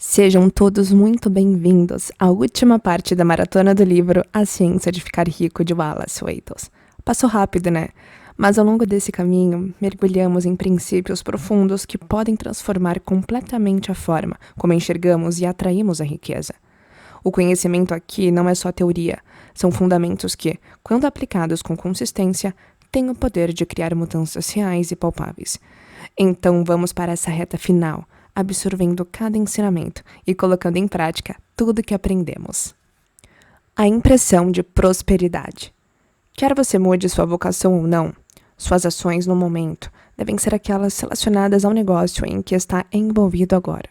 Sejam todos muito bem-vindos à última parte da maratona do livro A Ciência de Ficar Rico, de Wallace Wattles. Passou rápido, né? Mas ao longo desse caminho, mergulhamos em princípios profundos que podem transformar completamente a forma como enxergamos e atraímos a riqueza. O conhecimento aqui não é só teoria, são fundamentos que, quando aplicados com consistência, têm o poder de criar mudanças reais e palpáveis. Então vamos para essa reta final, absorvendo cada ensinamento e colocando em prática tudo que aprendemos. A impressão de prosperidade. Quer você mude sua vocação ou não, suas ações no momento devem ser aquelas relacionadas ao negócio em que está envolvido agora.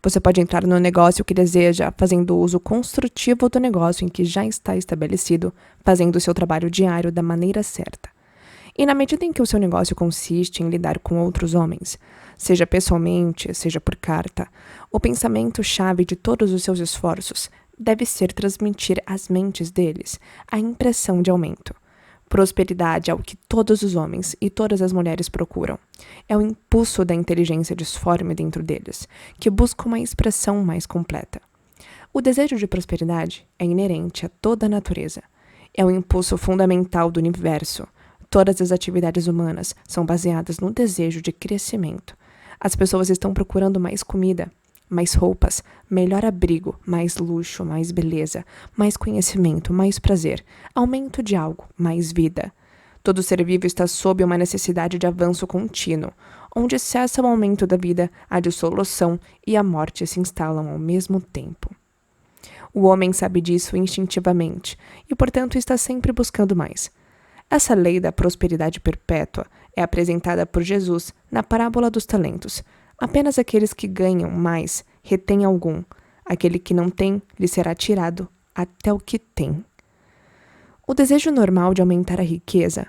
Você pode entrar no negócio que deseja, fazendo uso construtivo do negócio em que já está estabelecido, fazendo o seu trabalho diário da maneira certa. E na medida em que o seu negócio consiste em lidar com outros homens, seja pessoalmente, seja por carta, o pensamento-chave de todos os seus esforços deve ser transmitir às mentes deles a impressão de aumento. Prosperidade é o que todos os homens e todas as mulheres procuram. É o impulso da inteligência disforme dentro deles, que busca uma expressão mais completa. O desejo de prosperidade é inerente a toda a natureza. É o impulso fundamental do universo. Todas as atividades humanas são baseadas no desejo de crescimento. As pessoas estão procurando mais comida, mais roupas, melhor abrigo, mais luxo, mais beleza, mais conhecimento, mais prazer, aumento de algo, mais vida. Todo ser vivo está sob uma necessidade de avanço contínuo, onde cessa o aumento da vida, a dissolução e a morte se instalam ao mesmo tempo. O homem sabe disso instintivamente e, portanto, está sempre buscando mais. Essa lei da prosperidade perpétua é apresentada por Jesus na parábola dos talentos. Apenas aqueles que ganham mais retêm algum. Aquele que não tem lhe será tirado até o que tem. O desejo normal de aumentar a riqueza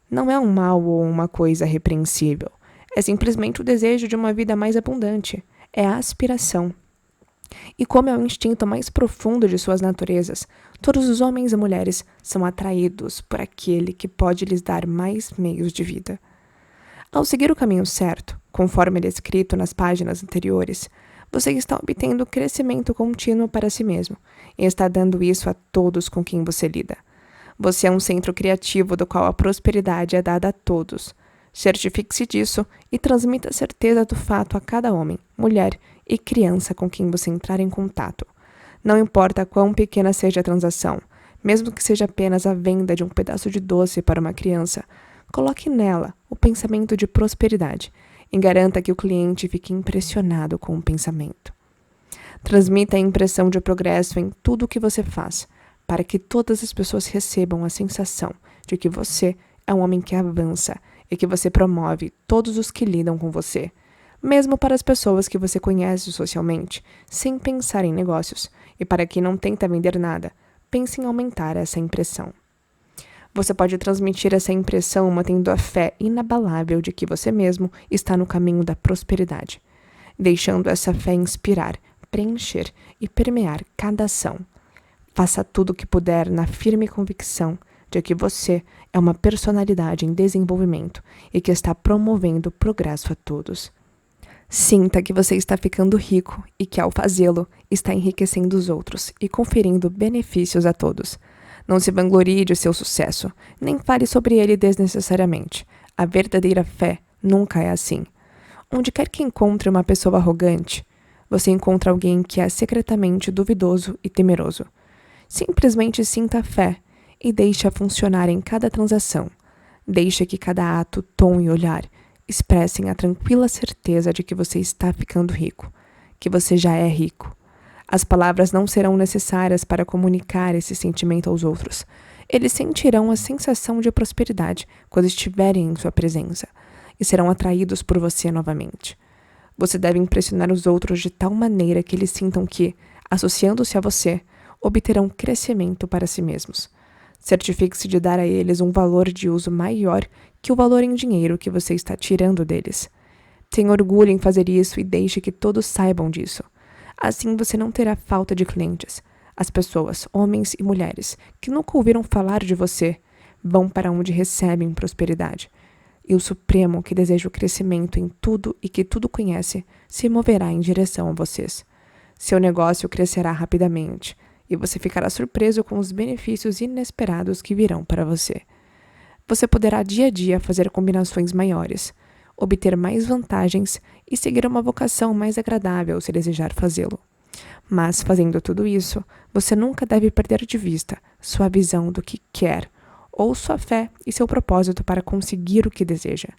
não é um mal ou uma coisa repreensível. É simplesmente o desejo de uma vida mais abundante. É a aspiração. E como é o instinto mais profundo de suas naturezas, todos os homens e mulheres são atraídos por aquele que pode lhes dar mais meios de vida. Ao seguir o caminho certo, conforme descrito nas páginas anteriores, você está obtendo crescimento contínuo para si mesmo e está dando isso a todos com quem você lida. Você é um centro criativo do qual a prosperidade é dada a todos. Certifique-se disso e transmita a certeza do fato a cada homem, mulher e criança com quem você entrar em contato. Não importa quão pequena seja a transação, mesmo que seja apenas a venda de um pedaço de doce para uma criança, coloque nela o pensamento de prosperidade e garanta que o cliente fique impressionado com o pensamento. Transmita a impressão de progresso em tudo o que você faz, para que todas as pessoas recebam a sensação de que você é um homem que avança e que você promove todos os que lidam com você, mesmo para as pessoas que você conhece socialmente, sem pensar em negócios, e para quem não tenta vender nada, pense em aumentar essa impressão. Você pode transmitir essa impressão mantendo a fé inabalável de que você mesmo está no caminho da prosperidade, deixando essa fé inspirar, preencher e permear cada ação. Faça tudo o que puder na firme convicção de que você é uma personalidade em desenvolvimento e que está promovendo progresso a todos. Sinta que você está ficando rico e que, ao fazê-lo, está enriquecendo os outros e conferindo benefícios a todos. Não se vanglorie de seu sucesso, nem fale sobre ele desnecessariamente. A verdadeira fé nunca é assim. Onde quer que encontre uma pessoa arrogante, você encontra alguém que é secretamente duvidoso e temeroso. Simplesmente sinta a fé e deixe-a funcionar em cada transação. Deixe que cada ato, tom e olhar expressem a tranquila certeza de que você está ficando rico, que você já é rico. As palavras não serão necessárias para comunicar esse sentimento aos outros. Eles sentirão a sensação de prosperidade quando estiverem em sua presença e serão atraídos por você novamente. Você deve impressionar os outros de tal maneira que eles sintam que, associando-se a você, obterão crescimento para si mesmos. Certifique-se de dar a eles um valor de uso maior que o valor em dinheiro que você está tirando deles. Tenha orgulho em fazer isso e deixe que todos saibam disso. Assim você não terá falta de clientes. As pessoas, homens e mulheres, que nunca ouviram falar de você, vão para onde recebem prosperidade. E o Supremo, que deseja o crescimento em tudo e que tudo conhece, se moverá em direção a vocês. Seu negócio crescerá rapidamente e você ficará surpreso com os benefícios inesperados que virão para você. Você poderá dia a dia fazer combinações maiores, obter mais vantagens e seguir uma vocação mais agradável se desejar fazê-lo. Mas, fazendo tudo isso, você nunca deve perder de vista sua visão do que quer, ou sua fé e seu propósito para conseguir o que deseja.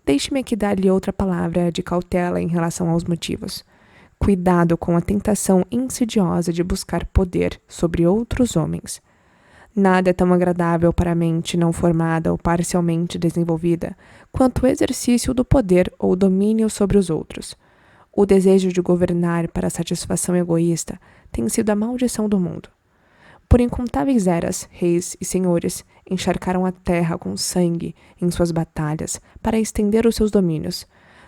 Deixe-me aqui dar-lhe outra palavra de cautela em relação aos motivos. Cuidado com a tentação insidiosa de buscar poder sobre outros homens. Nada é tão agradável para a mente não formada ou parcialmente desenvolvida quanto o exercício do poder ou domínio sobre os outros. O desejo de governar para a satisfação egoísta tem sido a maldição do mundo. Por incontáveis eras, reis e senhores encharcaram a terra com sangue em suas batalhas para estender os seus domínios,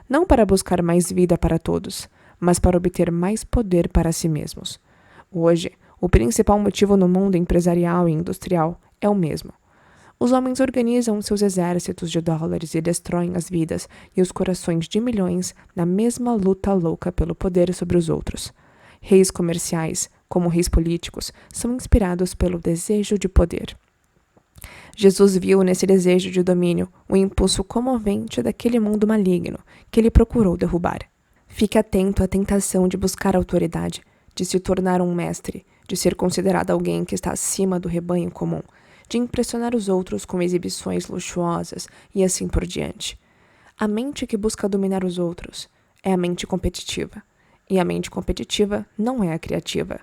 não para buscar mais vida para todos, mas para obter mais poder para si mesmos. Hoje, o principal motivo no mundo empresarial e industrial é o mesmo. Os homens organizam seus exércitos de dólares e destroem as vidas e os corações de milhões na mesma luta louca pelo poder sobre os outros. Reis comerciais, como reis políticos, são inspirados pelo desejo de poder. Jesus viu nesse desejo de domínio o impulso comovente daquele mundo maligno que ele procurou derrubar. Fique atento à tentação de buscar autoridade, de se tornar um mestre, de ser considerado alguém que está acima do rebanho comum, de impressionar os outros com exibições luxuosas e assim por diante. A mente que busca dominar os outros é a mente competitiva, e a mente competitiva não é a criativa.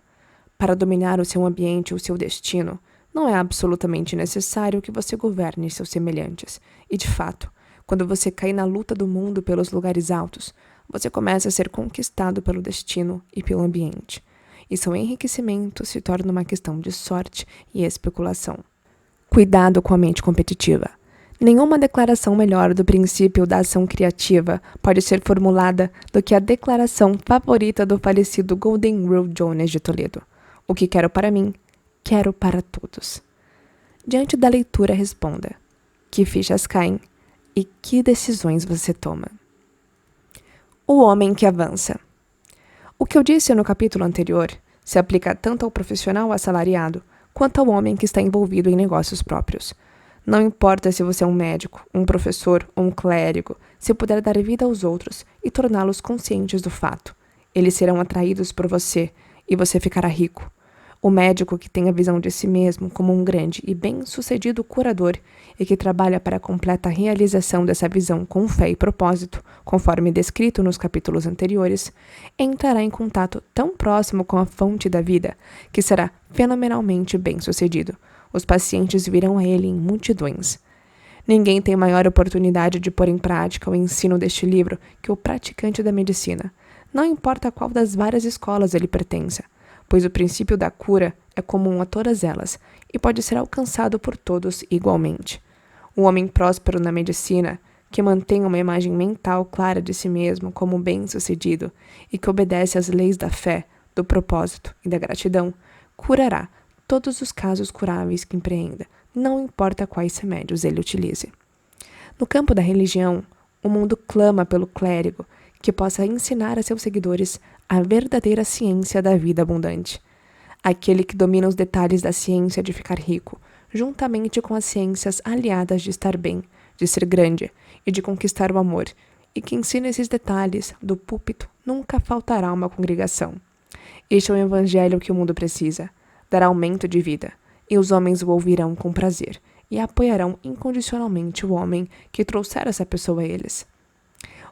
Para dominar o seu ambiente ou o seu destino, não é absolutamente necessário que você governe seus semelhantes. E, de fato, quando você cai na luta do mundo pelos lugares altos, você começa a ser conquistado pelo destino e pelo ambiente. E seu enriquecimento se torna uma questão de sorte e especulação. Cuidado com a mente competitiva. Nenhuma declaração melhor do princípio da ação criativa pode ser formulada do que a declaração favorita do falecido Golden Rule Jones de Toledo. O que quero para mim, quero para todos. Diante da leitura, responda: que fichas caem e que decisões você toma? O homem que avança. O que eu disse no capítulo anterior se aplica tanto ao profissional assalariado quanto ao homem que está envolvido em negócios próprios. Não importa se você é um médico, um professor ou um clérigo, se puder dar vida aos outros e torná-los conscientes do fato, eles serão atraídos por você e você ficará rico. O médico que tem a visão de si mesmo como um grande e bem-sucedido curador e que trabalha para a completa realização dessa visão com fé e propósito, conforme descrito nos capítulos anteriores, entrará em contato tão próximo com a fonte da vida que será fenomenalmente bem-sucedido. Os pacientes virão a ele em multidões. Ninguém tem maior oportunidade de pôr em prática o ensino deste livro que o praticante da medicina, não importa a qual das várias escolas ele pertença, pois o princípio da cura é comum a todas elas e pode ser alcançado por todos igualmente. O homem próspero na medicina, que mantém uma imagem mental clara de si mesmo como bem-sucedido e que obedece às leis da fé, do propósito e da gratidão, curará todos os casos curáveis que empreenda, não importa quais remédios ele utilize. No campo da religião, o mundo clama pelo clérigo que possa ensinar a seus seguidores a verdadeira ciência da vida abundante. Aquele que domina os detalhes da ciência de ficar rico, juntamente com as ciências aliadas de estar bem, de ser grande e de conquistar o amor, e que ensina esses detalhes do púlpito, nunca faltará uma congregação. Este é o evangelho que o mundo precisa. Dará aumento de vida, e os homens o ouvirão com prazer, e apoiarão incondicionalmente o homem que trouxer essa pessoa a eles.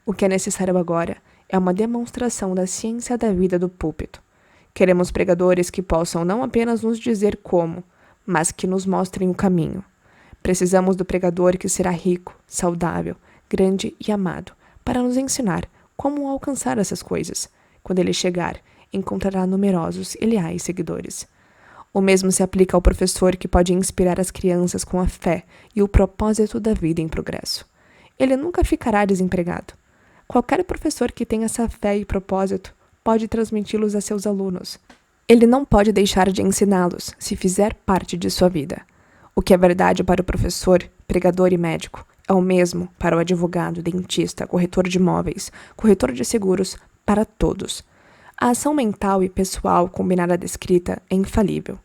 O que é necessário agora é uma demonstração da ciência da vida do púlpito. Queremos pregadores que possam não apenas nos dizer como, mas que nos mostrem o caminho. Precisamos do pregador que será rico, saudável, grande e amado, para nos ensinar como alcançar essas coisas. Quando ele chegar, encontrará numerosos e leais seguidores. O mesmo se aplica ao professor que pode inspirar as crianças com a fé e o propósito da vida em progresso. Ele nunca ficará desempregado. Qualquer professor que tenha essa fé e propósito pode transmiti-los a seus alunos. Ele não pode deixar de ensiná-los se fizer parte de sua vida. O que é verdade para o professor, pregador e médico é o mesmo para o advogado, dentista, corretor de imóveis, corretor de seguros, para todos. A ação mental e pessoal combinada descrita é infalível.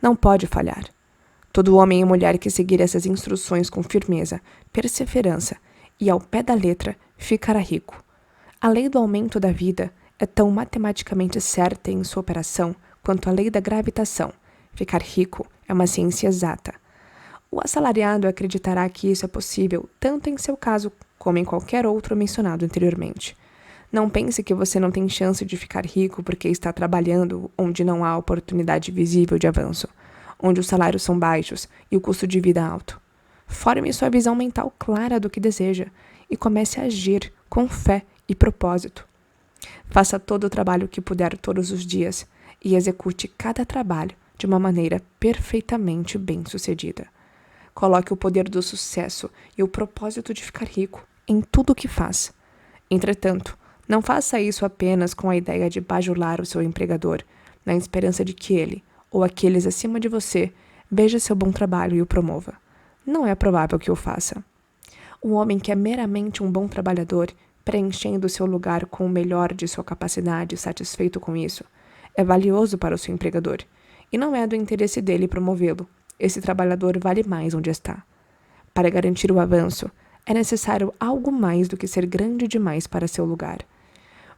Não pode falhar. Todo homem e mulher que seguir essas instruções com firmeza, perseverança e ao pé da letra ficará rico. A lei do aumento da vida é tão matematicamente certa em sua operação quanto a lei da gravitação. Ficar rico é uma ciência exata. O assalariado acreditará que isso é possível tanto em seu caso como em qualquer outro mencionado anteriormente. Não pense que você não tem chance de ficar rico porque está trabalhando onde não há oportunidade visível de avanço, onde os salários são baixos e o custo de vida alto. Forme sua visão mental clara do que deseja e comece a agir com fé e propósito. Faça todo o trabalho que puder todos os dias e execute cada trabalho de uma maneira perfeitamente bem-sucedida. Coloque o poder do sucesso e o propósito de ficar rico em tudo o que faz. Entretanto, não faça isso apenas com a ideia de bajular o seu empregador, na esperança de que ele, ou aqueles acima de você, veja seu bom trabalho e o promova. Não é provável que o faça. Um homem que é meramente um bom trabalhador, preenchendo seu lugar com o melhor de sua capacidade e satisfeito com isso, é valioso para o seu empregador, e não é do interesse dele promovê-lo. Esse trabalhador vale mais onde está. Para garantir o avanço, é necessário algo mais do que ser grande demais para seu lugar.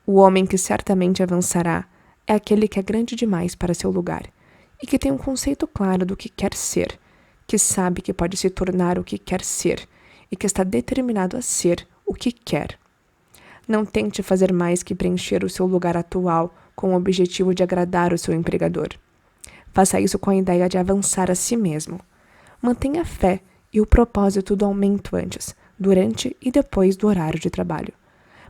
O homem que certamente avançará é aquele que é grande demais para seu lugar e que tem um conceito claro do que quer ser, que sabe que pode se tornar o que quer ser e que está determinado a ser o que quer. Não tente fazer mais que preencher o seu lugar atual com o objetivo de agradar o seu empregador. Faça isso com a ideia de avançar a si mesmo. Mantenha a fé e o propósito do aumento antes, durante e depois do horário de trabalho.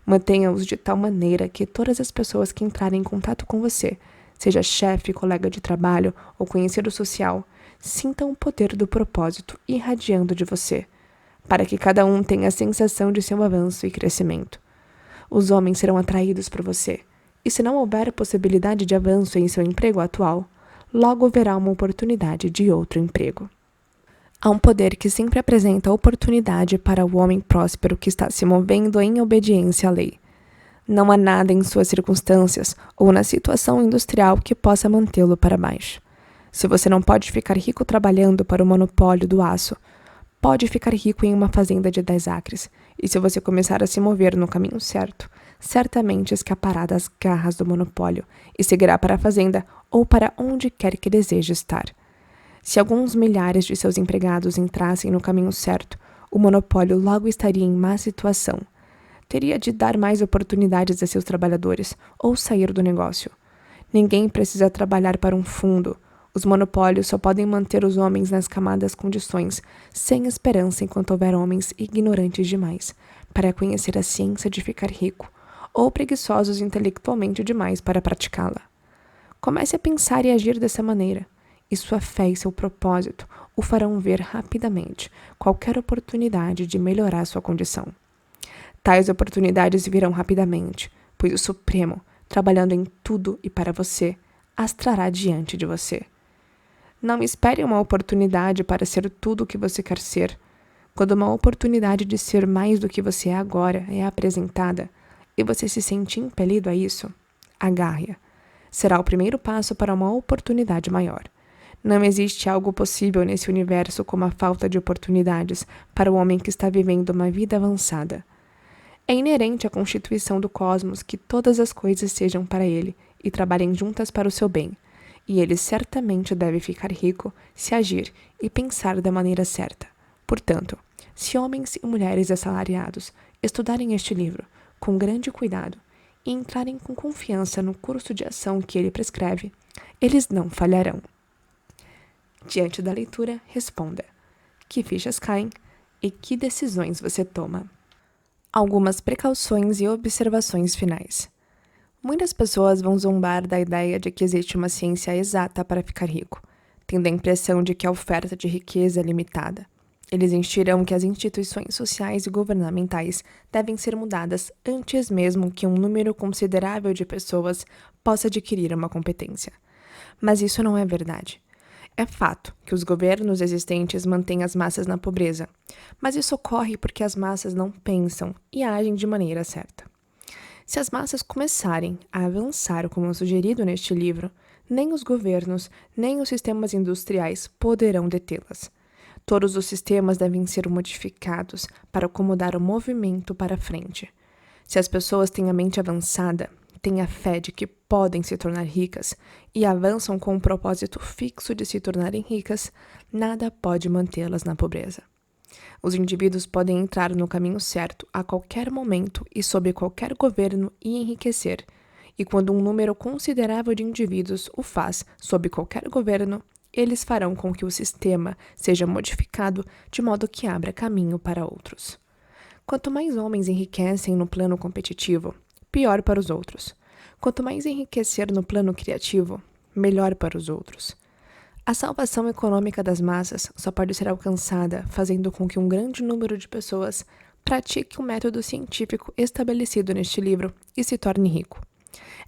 Mantenha-os de tal maneira que todas as pessoas que entrarem em contato com você, seja chefe, colega de trabalho ou conhecido social, sintam o poder do propósito irradiando de você, para que cada um tenha a sensação de seu avanço e crescimento. Os homens serão atraídos por você, e se não houver possibilidade de avanço em seu emprego atual, logo haverá uma oportunidade de outro emprego. Há um poder que sempre apresenta oportunidade para o homem próspero que está se movendo em obediência à lei. Não há nada em suas circunstâncias ou na situação industrial que possa mantê-lo para baixo. Se você não pode ficar rico trabalhando para o monopólio do aço, pode ficar rico em uma fazenda de 10 acres, e se você começar a se mover no caminho certo, certamente escapará das garras do monopólio e seguirá para a fazenda ou para onde quer que deseje estar. Se alguns milhares de seus empregados entrassem no caminho certo, o monopólio logo estaria em má situação. Teria de dar mais oportunidades a seus trabalhadores ou sair do negócio. Ninguém precisa trabalhar para um fundo. Os monopólios só podem manter os homens nas camadas condições, sem esperança enquanto houver homens ignorantes demais para conhecer a ciência de ficar rico, ou preguiçosos intelectualmente demais para praticá-la. Comece a pensar e agir dessa maneira, e sua fé e seu propósito o farão ver rapidamente qualquer oportunidade de melhorar sua condição. Tais oportunidades virão rapidamente, pois o Supremo, trabalhando em tudo e para você, as trará diante de você. Não espere uma oportunidade para ser tudo o que você quer ser. Quando uma oportunidade de ser mais do que você é agora é apresentada, e você se sente impelido a isso, agarre-a. Será o primeiro passo para uma oportunidade maior. Não existe algo possível nesse universo como a falta de oportunidades para o homem que está vivendo uma vida avançada. É inerente à constituição do cosmos que todas as coisas sejam para ele e trabalhem juntas para o seu bem, e ele certamente deve ficar rico se agir e pensar da maneira certa. Portanto, se homens e mulheres assalariados estudarem este livro com grande cuidado e entrarem com confiança no curso de ação que ele prescreve, eles não falharão. Diante da leitura, responda: que fichas caem e que decisões você toma? Algumas precauções e observações finais. Muitas pessoas vão zombar da ideia de que existe uma ciência exata para ficar rico, tendo a impressão de que a oferta de riqueza é limitada. Eles insistirão que as instituições sociais e governamentais devem ser mudadas antes mesmo que um número considerável de pessoas possa adquirir uma competência. Mas isso não é verdade. É fato que os governos existentes mantêm as massas na pobreza, mas isso ocorre porque as massas não pensam e agem de maneira certa. Se as massas começarem a avançar como sugerido neste livro, nem os governos, nem os sistemas industriais poderão detê-las. Todos os sistemas devem ser modificados para acomodar o movimento para frente. Se as pessoas têm a mente avançada, têm a fé de que podem se tornar ricas e avançam com o propósito fixo de se tornarem ricas, nada pode mantê-las na pobreza. Os indivíduos podem entrar no caminho certo a qualquer momento e sob qualquer governo e enriquecer. E quando um número considerável de indivíduos o faz sob qualquer governo, eles farão com que o sistema seja modificado de modo que abra caminho para outros. Quanto mais homens enriquecem no plano competitivo, pior para os outros. Quanto mais enriquecer no plano criativo, melhor para os outros. A salvação econômica das massas só pode ser alcançada fazendo com que um grande número de pessoas pratique o método científico estabelecido neste livro e se torne rico.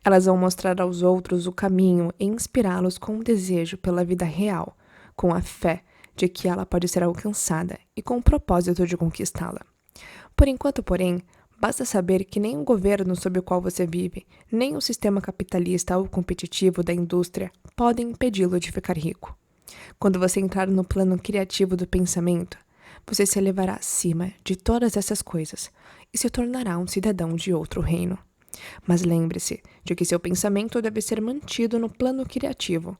Elas vão mostrar aos outros o caminho e inspirá-los com um desejo pela vida real, com a fé de que ela pode ser alcançada e com o propósito de conquistá-la. Por enquanto, porém, basta saber que nem o governo sob o qual você vive, nem o sistema capitalista ou competitivo da indústria podem impedi-lo de ficar rico. Quando você entrar no plano criativo do pensamento, você se elevará acima de todas essas coisas e se tornará um cidadão de outro reino. Mas lembre-se de que seu pensamento deve ser mantido no plano criativo.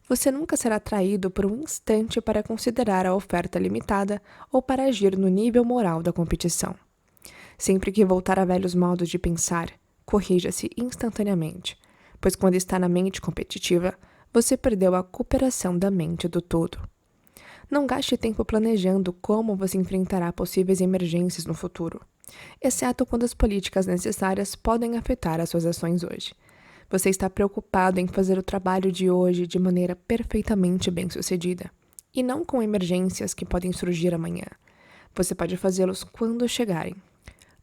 Você nunca será atraído por um instante para considerar a oferta limitada ou para agir no nível moral da competição. Sempre que voltar a velhos modos de pensar, corrija-se instantaneamente, pois quando está na mente competitiva, você perdeu a cooperação da mente do todo. Não gaste tempo planejando como você enfrentará possíveis emergências no futuro, exceto quando as políticas necessárias podem afetar as suas ações hoje. Você está preocupado em fazer o trabalho de hoje de maneira perfeitamente bem-sucedida, e não com emergências que podem surgir amanhã. Você pode fazê-los quando chegarem.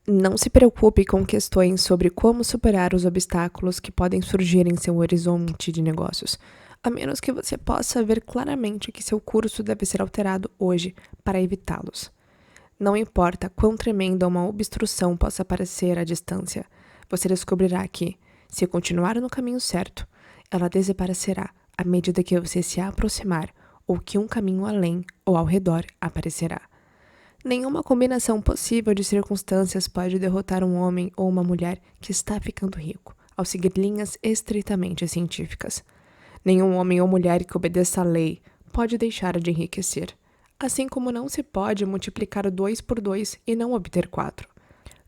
Não se preocupe com questões sobre como superar os obstáculos que podem surgir em seu horizonte de negócios, a menos que você possa ver claramente que seu curso deve ser alterado hoje para evitá-los. Não importa quão tremenda uma obstrução possa parecer à distância, você descobrirá que, se continuar no caminho certo, ela desaparecerá à medida que você se aproximar ou que um caminho além ou ao redor aparecerá. Nenhuma combinação possível de circunstâncias pode derrotar um homem ou uma mulher que está ficando rico, ao seguir linhas estritamente científicas. Nenhum homem ou mulher que obedeça à lei pode deixar de enriquecer, assim como não se pode multiplicar 2 por 2 e não obter 4.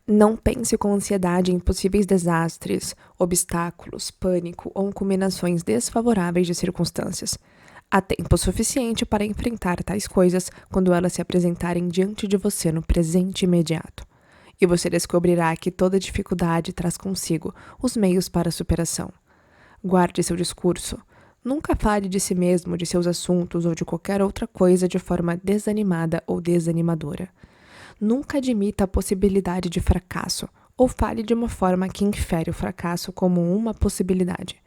Não pense com ansiedade em possíveis desastres, obstáculos, pânico ou combinações desfavoráveis de circunstâncias. Há tempo suficiente para enfrentar tais coisas quando elas se apresentarem diante de você no presente imediato. E você descobrirá que toda dificuldade traz consigo os meios para a superação. Guarde seu discurso. Nunca fale de si mesmo, de seus assuntos ou de qualquer outra coisa de forma desanimada ou desanimadora. Nunca admita a possibilidade de fracasso ou fale de uma forma que infere o fracasso como uma possibilidade.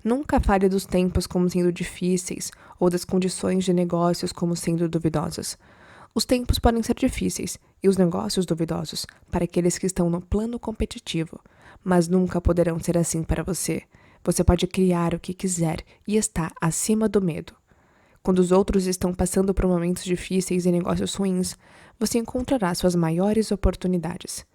Nunca fale dos tempos como sendo difíceis ou das condições de negócios como sendo duvidosas. Os tempos podem ser difíceis e os negócios duvidosos para aqueles que estão no plano competitivo, mas nunca poderão ser assim para você. Você pode criar o que quiser e está acima do medo. Quando os outros estão passando por momentos difíceis e negócios ruins, você encontrará suas maiores oportunidades.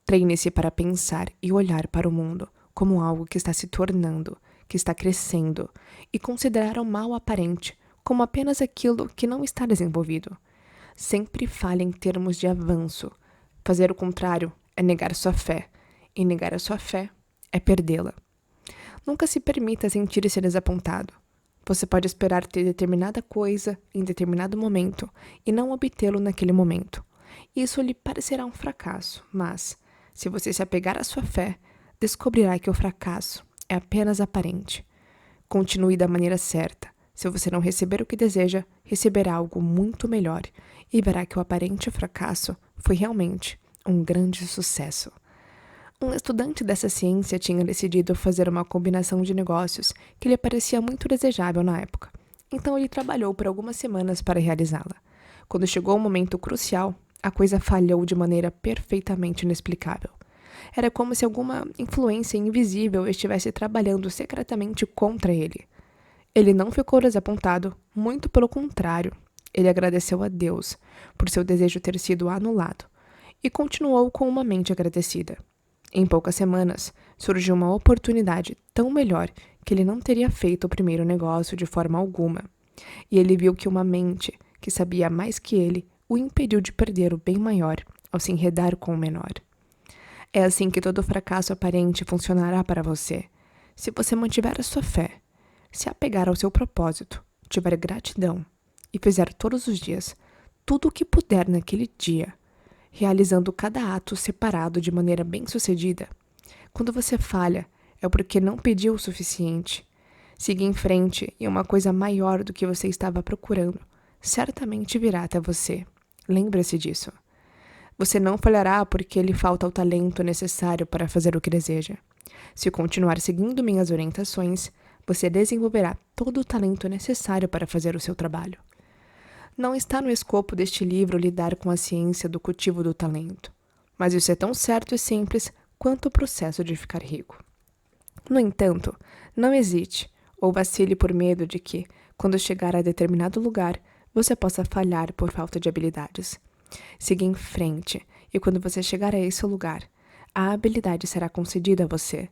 Treine-se para pensar e olhar para o mundo como algo que está se tornando, que está crescendo, e considerar o mal aparente como apenas aquilo que não está desenvolvido. Sempre fale em termos de avanço. Fazer o contrário é negar sua fé, e negar a sua fé é perdê-la. Nunca se permita sentir-se desapontado. Você pode esperar ter determinada coisa em determinado momento e não obtê-lo naquele momento. Isso lhe parecerá um fracasso, mas, se você se apegar à sua fé, descobrirá que o fracasso é apenas aparente. Continue da maneira certa. Se você não receber o que deseja, receberá algo muito melhor e verá que o aparente fracasso foi realmente um grande sucesso. Um estudante dessa ciência tinha decidido fazer uma combinação de negócios que lhe parecia muito desejável na época. Então ele trabalhou por algumas semanas para realizá-la. Quando chegou o momento crucial, a coisa falhou de maneira perfeitamente inexplicável. Era como se alguma influência invisível estivesse trabalhando secretamente contra ele. Ele não ficou desapontado, muito pelo contrário. Ele agradeceu a Deus por seu desejo ter sido anulado e continuou com uma mente agradecida. Em poucas semanas, surgiu uma oportunidade tão melhor que ele não teria feito o primeiro negócio de forma alguma. E ele viu que uma mente que sabia mais que ele o impediu de perder o bem maior ao se enredar com o menor. É assim que todo fracasso aparente funcionará para você. Se você mantiver a sua fé, se apegar ao seu propósito, tiver gratidão e fizer todos os dias tudo o que puder naquele dia, realizando cada ato separado de maneira bem-sucedida. Quando você falha, é porque não pediu o suficiente. Siga em frente e uma coisa maior do que você estava procurando certamente virá até você. Lembre-se disso. Você não falhará porque lhe falta o talento necessário para fazer o que deseja. Se continuar seguindo minhas orientações, você desenvolverá todo o talento necessário para fazer o seu trabalho. Não está no escopo deste livro lidar com a ciência do cultivo do talento, mas isso é tão certo e simples quanto o processo de ficar rico. No entanto, não hesite ou vacile por medo de que, quando chegar a determinado lugar, você possa falhar por falta de habilidades. Siga em frente, e quando você chegar a esse lugar, a habilidade será concedida a você.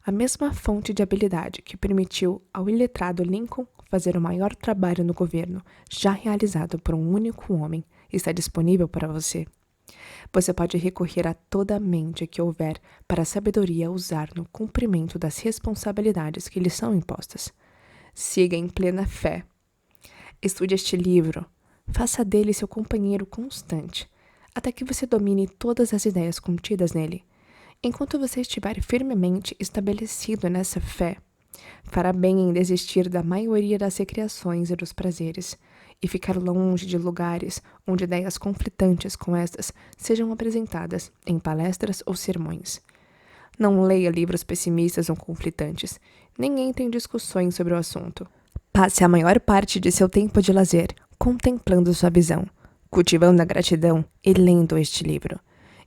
A mesma fonte de habilidade que permitiu ao iletrado Lincoln fazer o maior trabalho no governo já realizado por um único homem está disponível para você. Você pode recorrer a toda a mente que houver para a sabedoria usar no cumprimento das responsabilidades que lhe são impostas. Siga em plena fé. Estude este livro. Faça dele seu companheiro constante, até que você domine todas as ideias contidas nele. Enquanto você estiver firmemente estabelecido nessa fé, fará bem em desistir da maioria das recreações e dos prazeres, e ficar longe de lugares onde ideias conflitantes com estas sejam apresentadas em palestras ou sermões. Não leia livros pessimistas ou conflitantes, nem entre em discussões sobre o assunto. Passe a maior parte de seu tempo de lazer contemplando sua visão, cultivando a gratidão e lendo este livro.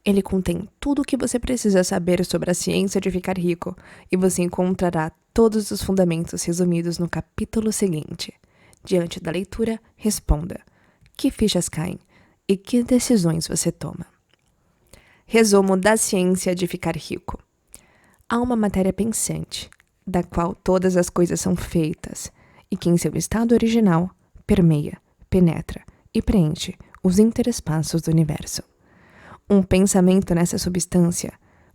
Ele contém tudo o que você precisa saber sobre a ciência de ficar rico e você encontrará todos os fundamentos resumidos no capítulo seguinte. Diante da leitura, responda: que fichas caem e que decisões você toma? Resumo da ciência de ficar rico. Há uma matéria pensante, da qual todas as coisas são feitas, e que em seu estado original permeia, penetra e preenche os interespaços do universo. Um pensamento nessa substância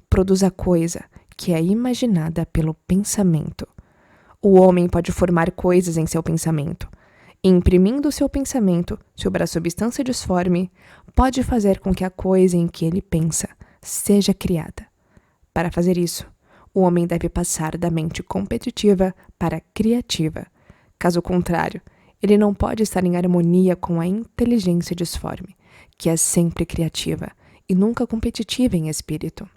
produz a coisa que é imaginada pelo pensamento. O homem pode formar coisas em seu pensamento, e imprimindo seu pensamento sobre a substância disforme, pode fazer com que a coisa em que ele pensa seja criada. Para fazer isso, o homem deve passar da mente competitiva para a criativa. Caso contrário, ele não pode estar em harmonia com a inteligência disforme, que é sempre criativa e nunca competitiva em espírito.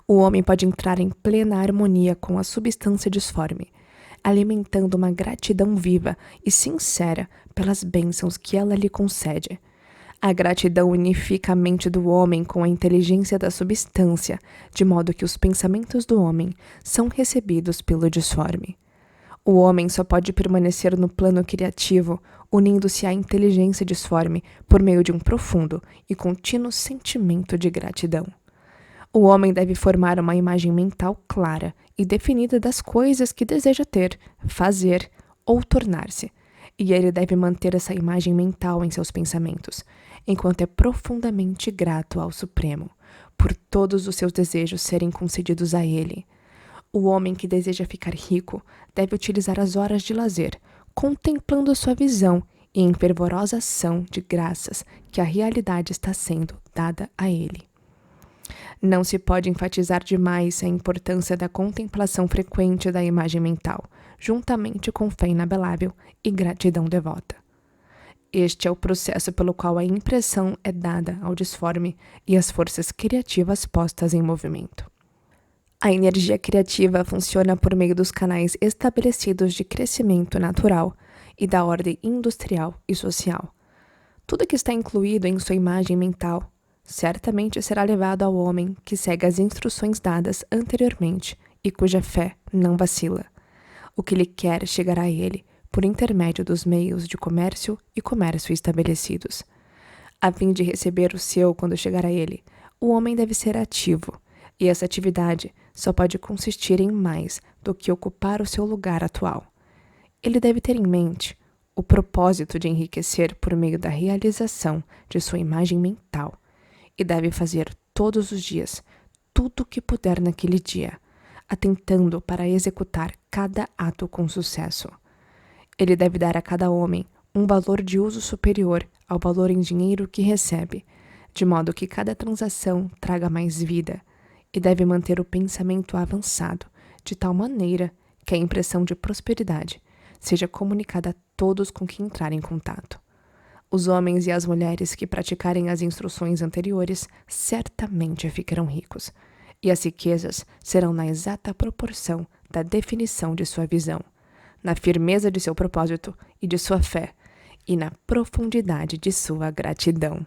O homem pode entrar em plena harmonia com a substância disforme, alimentando uma gratidão viva e sincera pelas bênçãos que ela lhe concede. A gratidão unifica a mente do homem com a inteligência da substância, de modo que os pensamentos do homem são recebidos pelo disforme. O homem só pode permanecer no plano criativo, unindo-se à inteligência disforme por meio de um profundo e contínuo sentimento de gratidão. O homem deve formar uma imagem mental clara e definida das coisas que deseja ter, fazer ou tornar-se, e ele deve manter essa imagem mental em seus pensamentos, enquanto é profundamente grato ao Supremo, por todos os seus desejos serem concedidos a ele. O homem que deseja ficar rico deve utilizar as horas de lazer, contemplando sua visão e em fervorosa ação de graças que a realidade está sendo dada a ele. Não se pode enfatizar demais a importância da contemplação frequente da imagem mental, juntamente com fé inabelável e gratidão devota. Este é o processo pelo qual a impressão é dada ao disforme e as forças criativas postas em movimento. A energia criativa funciona por meio dos canais estabelecidos de crescimento natural e da ordem industrial e social. Tudo que está incluído em sua imagem mental, certamente será levado ao homem que segue as instruções dadas anteriormente e cuja fé não vacila. O que lhe quer chegará a ele por intermédio dos meios de comércio e comércio estabelecidos. A fim de receber o seu quando chegar a ele, o homem deve ser ativo, e essa atividade só pode consistir em mais do que ocupar o seu lugar atual. Ele deve ter em mente o propósito de enriquecer por meio da realização de sua imagem mental, e deve fazer todos os dias tudo o que puder naquele dia, atentando para executar cada ato com sucesso. Ele deve dar a cada homem um valor de uso superior ao valor em dinheiro que recebe, de modo que cada transação traga mais vida, e deve manter o pensamento avançado, de tal maneira que a impressão de prosperidade seja comunicada a todos com quem entrar em contato. Os homens e as mulheres que praticarem as instruções anteriores certamente ficarão ricos, e as riquezas serão na exata proporção da definição de sua visão, na firmeza de seu propósito e de sua fé, e na profundidade de sua gratidão.